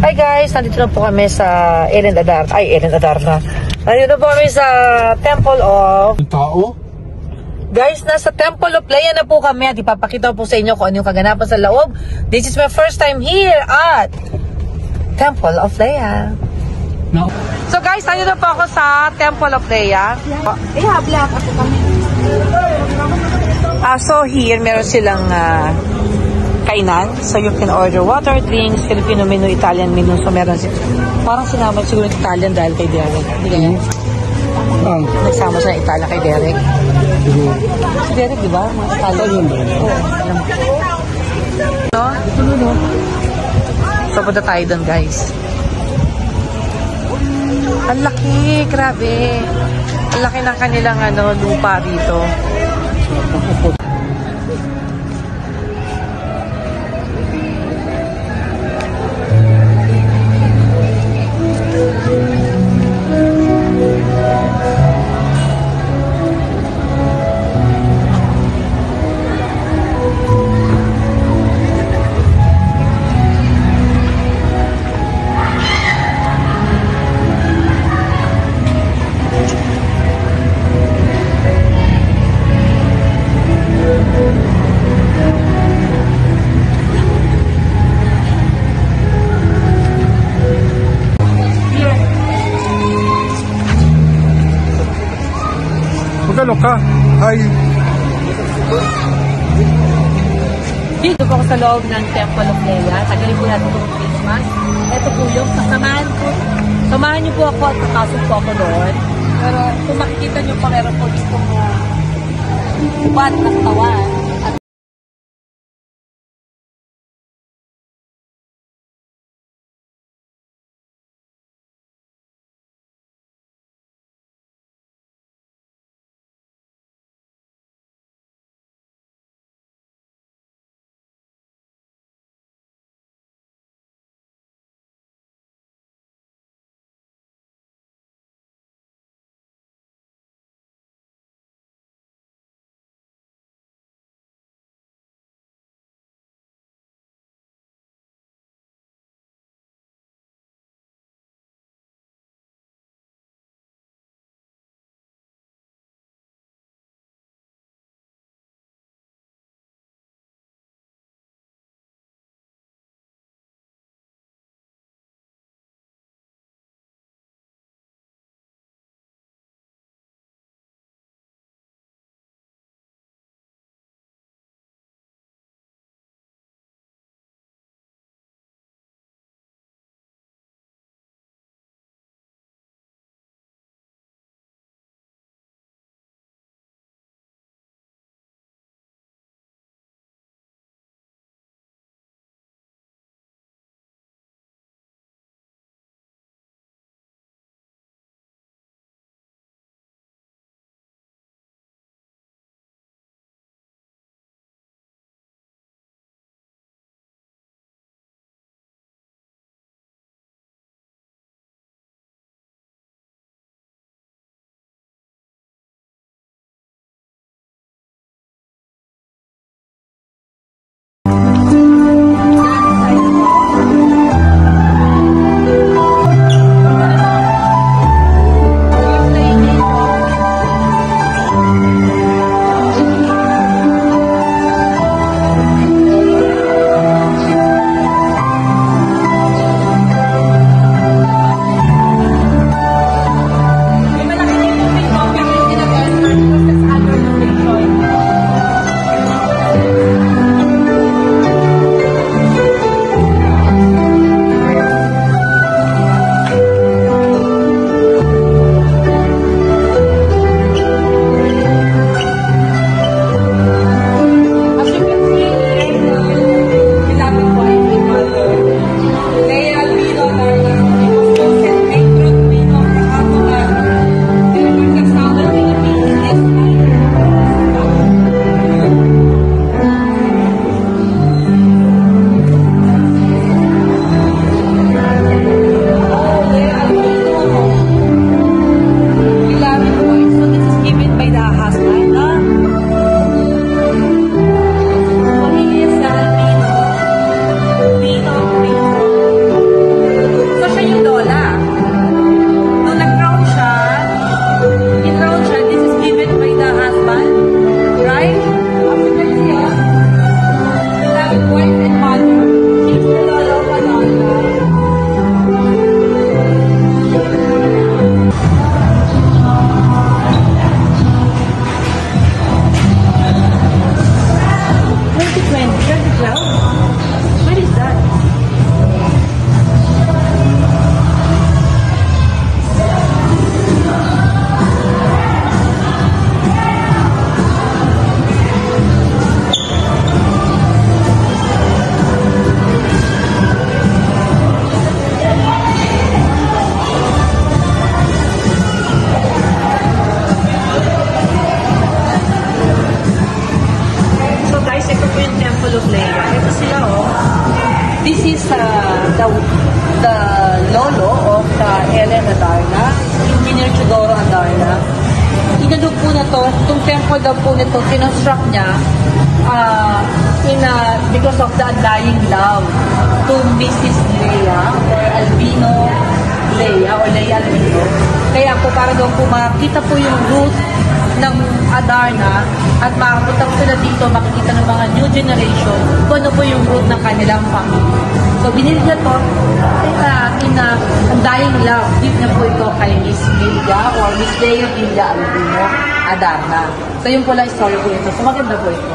Hi guys, nandito na po kami sa Ellen Adarna. Ay, Ellen Adarna. Nandito po kami sa Temple of... Tao? Guys, nasa Temple of Leia na po kami at ipapakita po sa inyo kung ano yung kaganapan sa loob. This is my first time here at Temple of Leia. No. So guys, nandito po ako sa Temple of Leia. Black ako kami. So here, meron silang kainan. So you can order water, drinks, Filipino menu, Italian menu. So meron parang sinama siguro ng Italian dahil kay Derek. Hindi ganyan? Nagsama siya ng Italian kay Derek. Si Derek, di ba? Mga Italian. No? So punta tayo doon, guys. Ang laki, grabe. Ang laki ng kanilang lupa dito. Magkano ka? Ay. Dito po ako sa loob ng Temple of Leia. Tagalin po natin itong Christmas. Ito po yung samahan niyo po ako at nakasok po ako doon. Pero kung makikita niyo pa meron po dito mga ubat ng tawan. This is the lolo of Ellen Adarna, Engineer Chudoro Adarna. Inano po na to, itong temple daw po nito, kinonstruct niya because of the undying love to Mrs. Leia or Albino Leia or Leia Albino. Kaya po para daw po makita po yung root ng Adarna at makapunta po sila dito, makikita ng mga new generation kung ano po yung root ng kanilang family. So binili niya to in undying love. Give niya po ito kay Miss Leia or Miss Leia Villa Albino Adarna. So yun po lang story po ito. So maganda po ito.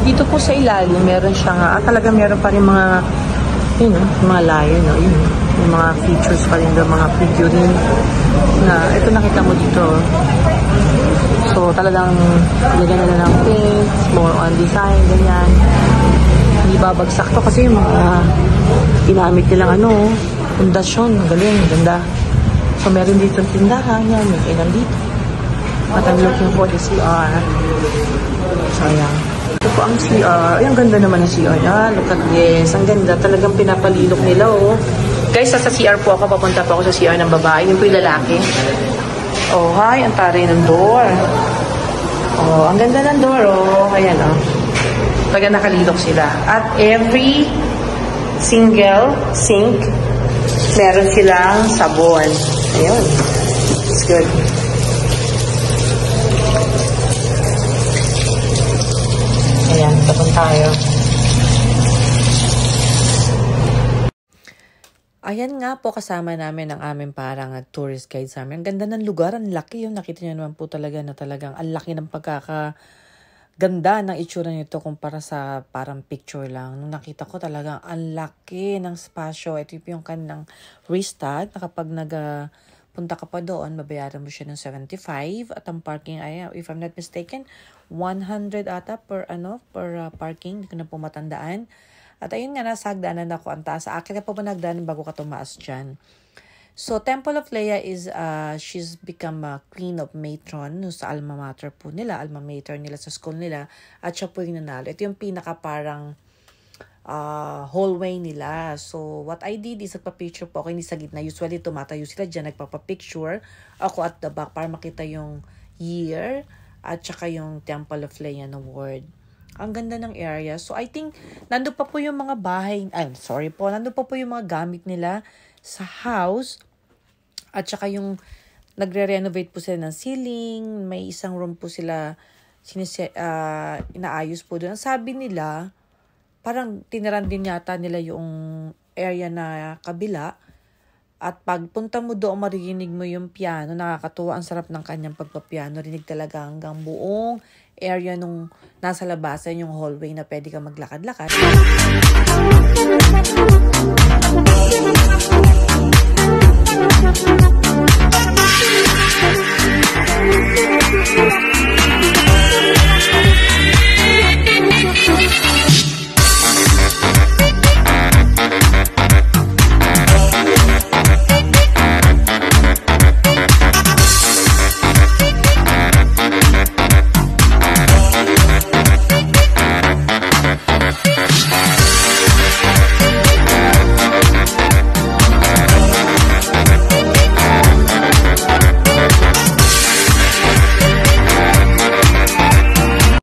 Dito po sa ilalim, meron siyang, talaga meron pa rin mga, yun, mga layer, no? Yun, yung mga features pa rin doon, mga figurine na, ito nakita mo dito. So, talagang lagyan nila ng paint, more on design, ganyan. Hindi babagsak to kasi yung mga ginamit nilang pundasyon, galing, ganda. So, meron dito tindahan, yan, may kailan dito. But I'm looking for the CR. So, ayan. Ito po ang CR. Ay, ang ganda naman ng CR niya. Look at this. Ang ganda. Talagang pinapalilok nila, oh. Guys, sa CR po ako. Papunta po ako sa CR ng babae. Yung po yung lalaki. Oh, hi. Ang taray ng door. Oh, ang ganda ng door, oh. Ayan, oh. Talagang nakalilok sila. At every single sink, meron silang sabon. Ayun. It's good. Ayan, tapon tayo. Ayan nga po, kasama namin ang aming parang tourist guide sa amin. Ang ganda ng lugar, ang laki yung nakita niyo naman po talaga na talagang ang laki ng pagkakaganda ng itsura nito kumpara sa parang picture lang. Nung nakita ko talagang ang laki ng spasyo. Ito yung kanilang restart na kapag punta ka pa doon, mabayaran mo siya ng 75 at ang parking ay, if I'm not mistaken, 100 ata per parking, hindi ko na po matandaan. At ayun nga, nasa hagdanan ako, ang taas. Akin na po ba nagdanan bago ka tumaas dyan? So, Temple of Leia is, she's become a queen of matron sa alma mater po nila, alma mater nila sa school nila, at siya po yung nanalo. Ito yung pinaka parang hallway nila. So, what I did is nagpa-picture po ako, hindi sa gitna. Usually, tumatayo sila dyan, nagpapa-picture. Ako at the back para makita yung year at saka yung Temple of Leia na word. Ang ganda ng area. So, I think, nandun pa po yung mga bahay, nandun pa po yung mga gamit nila sa house. At saka yung nagre-renovate po sila ng ceiling. May isang room po sila inaayos po doon. Sabi nila, parang tiniran din yata nila yung area na kabila. At pagpunta mo doon, marinig mo yung piano. Nakakatuwa, ang sarap ng kanyang pagpapiano. Rinig talaga hanggang buong area nung nasa labasan, yung hallway na pwede ka maglakad-lakad.